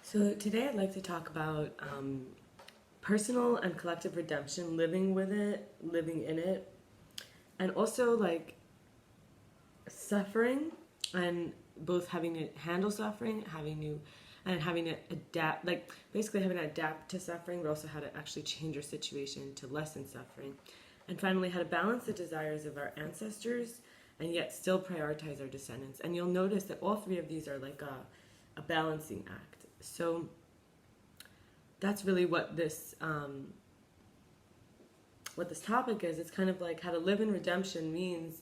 So today I'd like to talk about personal and collective redemption, living with it, living in it, and also like suffering, and both having to handle suffering, having to adapt, like basically having to adapt to suffering, but also how to actually change your situation to lessen suffering. And finally, how to balance the desires of our ancestors and yet still prioritize our descendants. And you'll notice that all three of these are like a balancing act. So that's really what this topic is. It's kind of like how to live in redemption means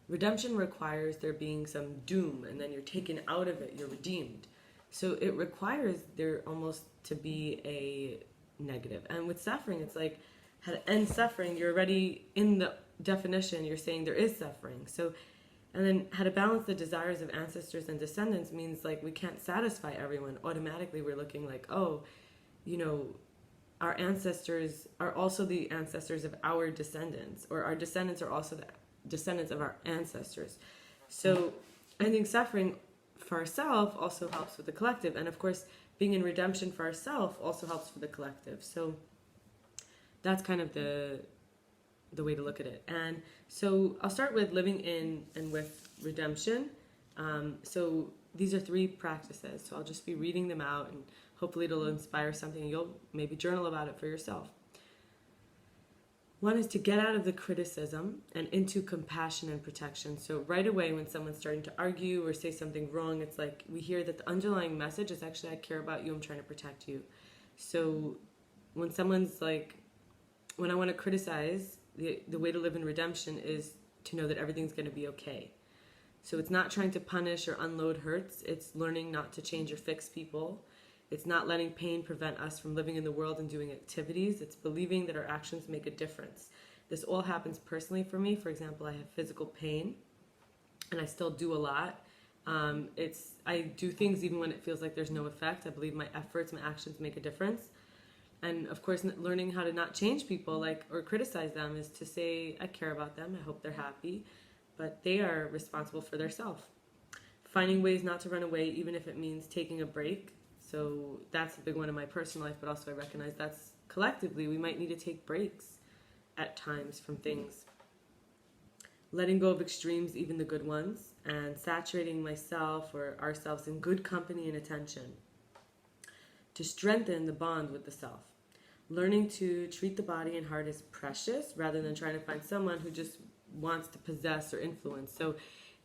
redemption requires there being some doom, and then you're taken out of it, you're redeemed. So it requires there almost to be a negative. And with suffering, it's like how to end suffering. You're already in the definition, you're saying there is suffering. So, and then how to balance the desires of ancestors and descendants means like we can't satisfy everyone. Automatically we're looking like, oh, you know, our ancestors are also the ancestors of our descendants, or our descendants are also the descendants of our ancestors. So ending suffering for ourselves also helps with the collective. And of course, being in redemption for ourselves also helps for the collective. So that's kind of the way to look at it. And so I'll start with living in and with redemption. So these are three practices. So I'll just be reading them out, and hopefully it'll inspire something, and you'll maybe journal about it for yourself. One is to get out of the criticism and into compassion and protection. So right away when someone's starting to argue or say something wrong, it's like we hear that the underlying message is actually, I care about you, I'm trying to protect you. So when someone's like, when I want to criticize, the way to live in redemption is to know that everything's going to be okay. So it's not trying to punish or unload hurts. It's learning not to change or fix people. It's not letting pain prevent us from living in the world and doing activities. It's believing that our actions make a difference. This all happens personally for me. For example, I have physical pain, and I still do a lot. I do things even when it feels like there's no effect. I believe my efforts, my actions make a difference. And of course, learning how to not change people or criticize them is to say, I care about them, I hope they're happy, but they are responsible for their self. Finding ways not to run away, even if it means taking a break. So that's a big one in my personal life, but also I recognize that's collectively, we might need to take breaks at times from things. Letting go of extremes, even the good ones, and saturating myself or ourselves in good company and attention to strengthen the bond with the self. Learning to treat the body and heart as precious rather than trying to find someone who just wants to possess or influence. So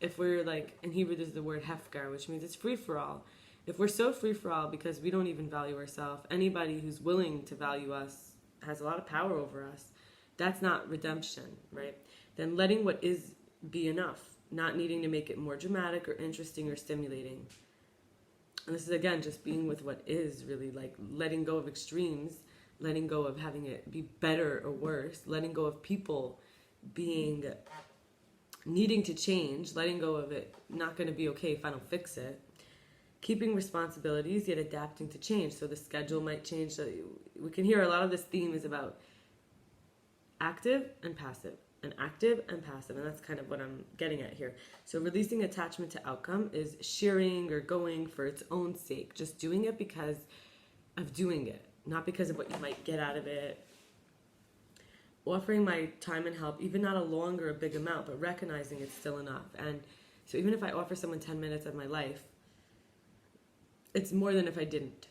if we're like, in Hebrew there's the word hefgar, which means it's free for all. If we're so free for all because we don't even value ourselves, anybody who's willing to value us has a lot of power over us. That's not redemption, right? Then letting what is be enough, not needing to make it more dramatic or interesting or stimulating. And this is again just being with what is, really like letting go of extremes, letting go of having it be better or worse, letting go of people needing to change, letting go of it not going to be okay if I don't fix it. Keeping responsibilities, yet adapting to change. So the schedule might change. So we can hear a lot of this theme is about active and passive, and active and passive. And that's kind of what I'm getting at here. So releasing attachment to outcome is shearing or going for its own sake. Just doing it because of doing it, not because of what you might get out of it. Offering my time and help, even not a long or a big amount, but recognizing it's still enough. And so even if I offer someone 10 minutes of my life, it's more than if I didn't.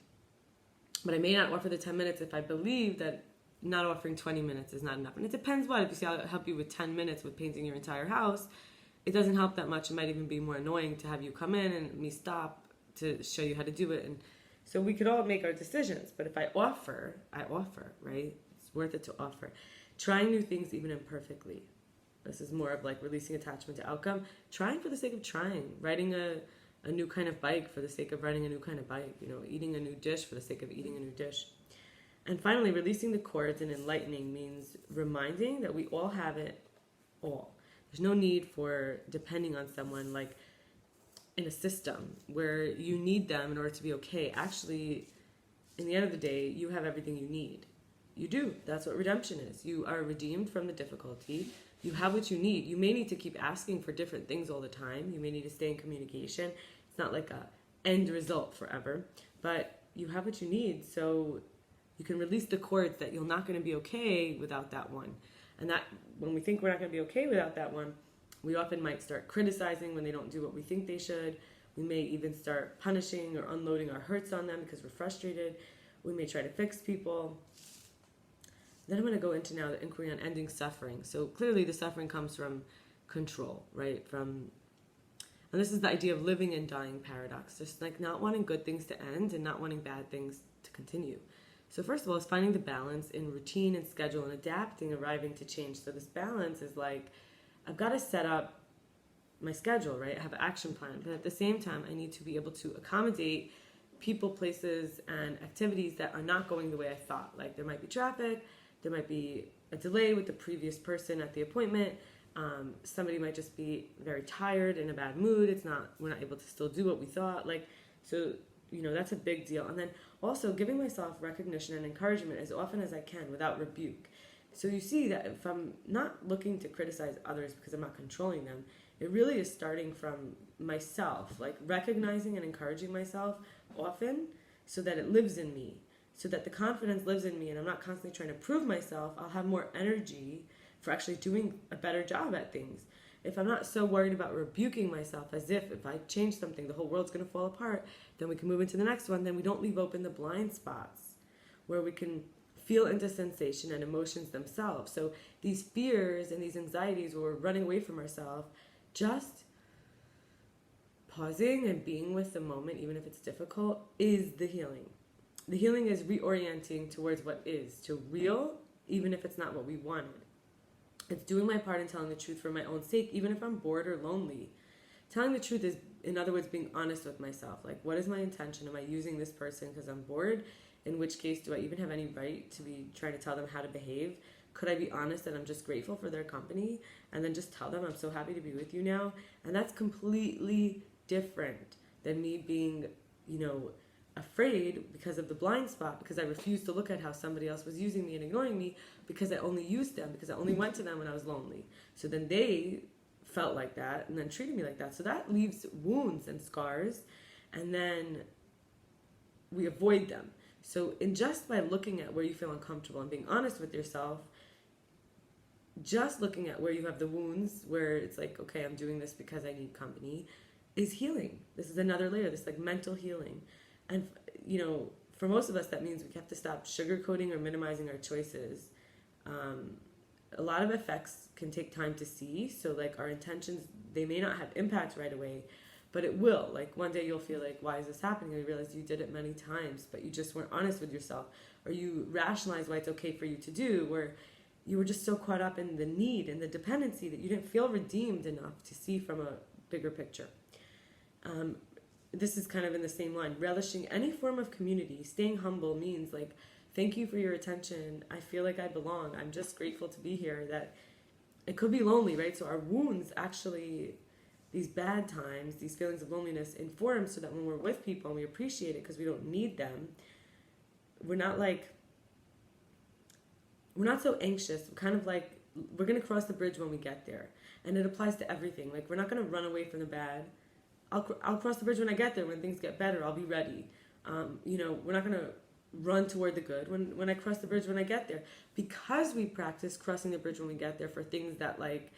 But I may not offer the 10 minutes if I believe that not offering 20 minutes is not enough. And it depends what. If you say I'll help you with 10 minutes with painting your entire house, it doesn't help that much. It might even be more annoying to have you come in and me stop to show you how to do it. And so we could all make our decisions. But if I offer, right? It's worth it to offer. Trying new things even imperfectly. This is more of like releasing attachment to outcome. Trying for the sake of trying. Riding a new kind of bike for the sake of riding a new kind of bike, eating a new dish for the sake of eating a new dish. And finally, releasing the chords and enlightening means reminding that we all have it all. There's no need for depending on someone like in a system where you need them in order to be okay. Actually, in the end of the day, you have everything you need. You do. That's what redemption is. You are redeemed from the difficulty. You have what you need. You may need to keep asking for different things all the time. You may need to stay in communication. It's not like a end result forever. But you have what you need, so you can release the chords that you're not going to be okay without that one. And that when we think we're not going to be okay without that one, we often might start criticizing when they don't do what we think they should. We may even start punishing or unloading our hurts on them because we're frustrated. We may try to fix people. Then I'm going to go into now the inquiry on ending suffering. So clearly the suffering comes from control, right? And this is the idea of living and dying paradox. Just like not wanting good things to end and not wanting bad things to continue. So first of all, it's finding the balance in routine and schedule and adapting, arriving to change. So this balance is like, I've got to set up my schedule, right? I have an action plan, but at the same time, I need to be able to accommodate people, places, and activities that are not going the way I thought. Like there might be traffic, there might be a delay with the previous person at the appointment. Somebody might just be very tired, in a bad mood. We're not able to still do what we thought. So that's a big deal. And then also giving myself recognition and encouragement as often as I can without rebuke. So you see that if I'm not looking to criticize others because I'm not controlling them, it really is starting from myself, like recognizing and encouraging myself often so that it lives in me, so that the confidence lives in me and I'm not constantly trying to prove myself. I'll have more energy for actually doing a better job at things. If I'm not so worried about rebuking myself as if I change something, the whole world's going to fall apart, then we can move into the next one, then we don't leave open the blind spots where we can feel into sensation and emotions themselves. So these fears and these anxieties where we're running away from ourselves, just pausing and being with the moment, even if it's difficult, is the healing. The healing is reorienting towards what is, to real, even if it's not what we wanted. It's doing my part in telling the truth for my own sake, even if I'm bored or lonely. Telling the truth is, in other words, being honest with myself. Like, what is my intention? Am I using this person because I'm bored? In which case, do I even have any right to be trying to tell them how to behave? Could I be honest that I'm just grateful for their company and then just tell them I'm so happy to be with you now? And that's completely different than me being, afraid because of the blind spot, because I refused to look at how somebody else was using me and ignoring me because I only used them, because I only went to them when I was lonely. So then they felt like that and then treated me like that. So that leaves wounds and scars, and then we avoid them. So just by looking at where you feel uncomfortable and being honest with yourself, just looking at where you have the wounds, where it's like, okay, I'm doing this because I need company, is healing. This is another layer, this like mental healing. And, for most of us, that means we have to stop sugarcoating or minimizing our choices. A lot of effects can take time to see. So like our intentions, they may not have impact right away, but it will. Like one day you'll feel like, why is this happening? And you realize you did it many times, but you just weren't honest with yourself, or you rationalize why it's okay for you to do, where you were just so caught up in the need and the dependency that you didn't feel redeemed enough to see from a bigger picture. This is kind of in the same line. Relishing any form of community, staying humble means like, thank you for your attention. I feel like I belong. I'm just grateful to be here. That it could be lonely, right? So our wounds actually, these bad times, these feelings of loneliness inform so that when we're with people and we appreciate it because we don't need them, we're not so anxious. We're kind of like, we're going to cross the bridge when we get there. And it applies to everything. Like we're not going to run away from the bad. I'll cross the bridge when I get there. When things get better, I'll be ready. We're not going to run toward the good when I cross the bridge when I get there, because we practice crossing the bridge when we get there for things that like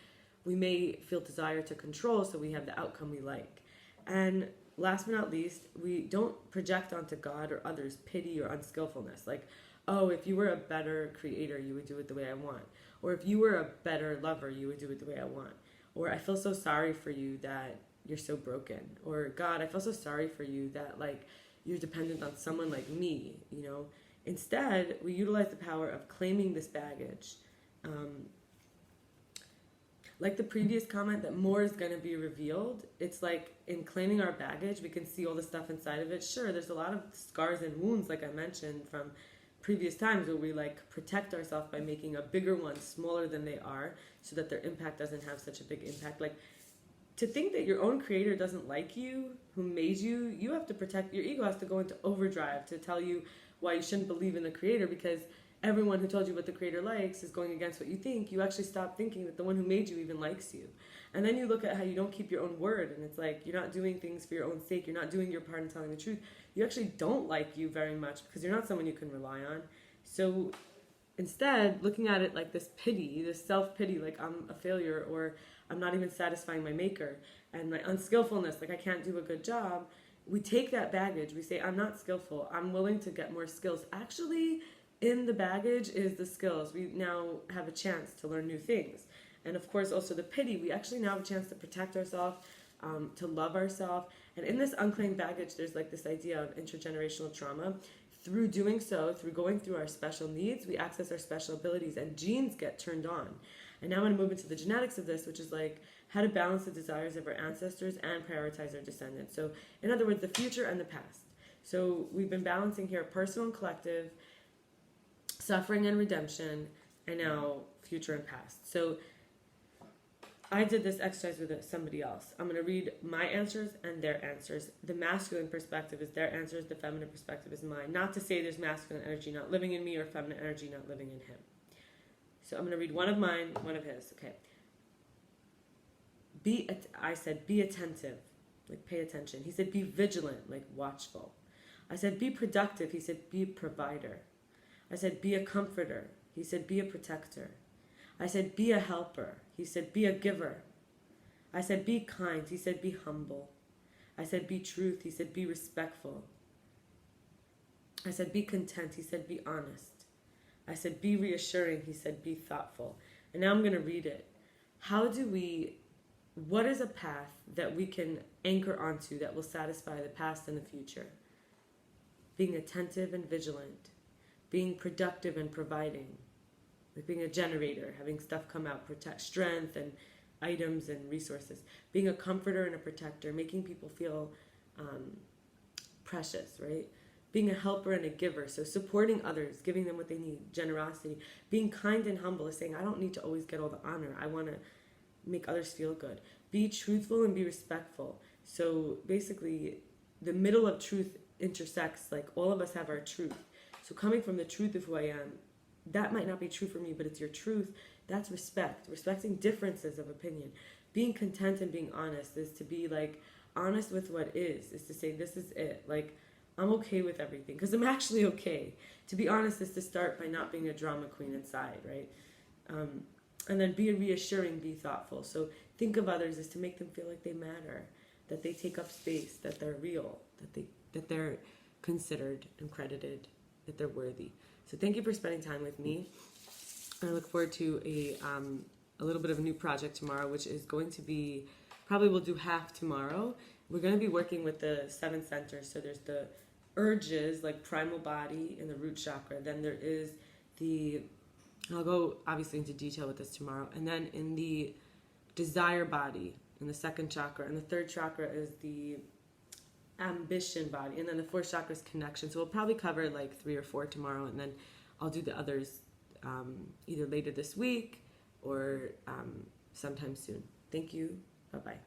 we may feel desire to control, so we have the outcome we like. And last but not least, we don't project onto God or others pity or unskillfulness. Like, oh, if you were a better creator, you would do it the way I want. Or if you were a better lover, you would do it the way I want. Or I feel so sorry for you that you're so broken. Or God, I feel so sorry for you that like you're dependent on someone like me, Instead, we utilize the power of claiming this baggage. Like the previous comment that more is going to be revealed, it's like in claiming our baggage, we can see all the stuff inside of it. Sure, there's a lot of scars and wounds, like I mentioned, from previous times where we like protect ourselves by making a bigger one smaller than they are so that their impact doesn't have such a big impact. Like, to think that your own creator doesn't like you, who made you, you have to protect, your ego has to go into overdrive to tell you why you shouldn't believe in the creator, because everyone who told you what the creator likes is going against what you think, you actually stop thinking that the one who made you even likes you. And then you look at how you don't keep your own word, and it's like you're not doing things for your own sake, you're not doing your part in telling the truth. You actually don't like you very much because you're not someone you can rely on. So instead, looking at it like this pity, this self-pity, like I'm a failure, or I'm not even satisfying my maker, and my unskillfulness, like I can't do a good job, we take that baggage, we say, I'm not skillful, I'm willing to get more skills. Actually, in the baggage is the skills. We now have a chance to learn new things. And of course, also the pity, we actually now have a chance to protect ourselves, to love ourselves. And in this unclaimed baggage, there's like this idea of intergenerational trauma. Through doing so, through going through our special needs, we access our special abilities and genes get turned on. And now I'm going to move into the genetics of this, which is like how to balance the desires of our ancestors and prioritize our descendants. So in other words, the future and the past. So we've been balancing here personal and collective, suffering and redemption, and now future and past. So I did this exercise with somebody else. I'm going to read my answers and their answers. The masculine perspective is their answers. The feminine perspective is mine. Not to say there's masculine energy not living in me or feminine energy not living in him. So I'm going to read one of mine, one of his. Okay. I said, be attentive, like pay attention. He said, be vigilant, like watchful. I said, be productive. He said, be a provider. I said, be a comforter. He said, be a protector. I said, be a helper. He said, be a giver. I said, be kind. He said, be humble. I said, be truth. He said, be respectful. I said, be content. He said, be honest. I said, be reassuring. He said, be thoughtful. And now I'm going to read it. What is a path that we can anchor onto that will satisfy the past and the future? Being attentive and vigilant. Being productive and providing. Like being a generator, having stuff come out, protect strength and items and resources. Being a comforter and a protector, making people feel precious, right? Being a helper and a giver, so supporting others, giving them what they need, generosity. Being kind and humble is saying, I don't need to always get all the honor. I want to make others feel good. Be truthful and be respectful. So basically, the middle of truth intersects, like all of us have our truth. So coming from the truth of who I am, that might not be true for me, but it's your truth. That's respect. Respecting differences of opinion. Being content and being honest is to be like honest with what is to say this is it. Like I'm okay with everything because I'm actually okay. To be honest is to start by not being a drama queen inside, right? And then be reassuring, be thoughtful. So think of others as to make them feel like they matter, that they take up space, that they're real, that they're considered and credited, that they're worthy. So thank you for spending time with me. I look forward to a little bit of a new project tomorrow, which is going to be, probably we'll do half tomorrow. We're going to be working with the 7 centers. So there's the urges, like primal body in the root chakra. Then there is I'll go obviously into detail with this tomorrow. And then in the desire body, in the 2nd chakra. And the 3rd chakra is the ambition body. And then the 4th chakra is connection. So we'll probably cover like 3 or 4 tomorrow. And then I'll do the others either later this week or sometime soon. Thank you. Bye-bye.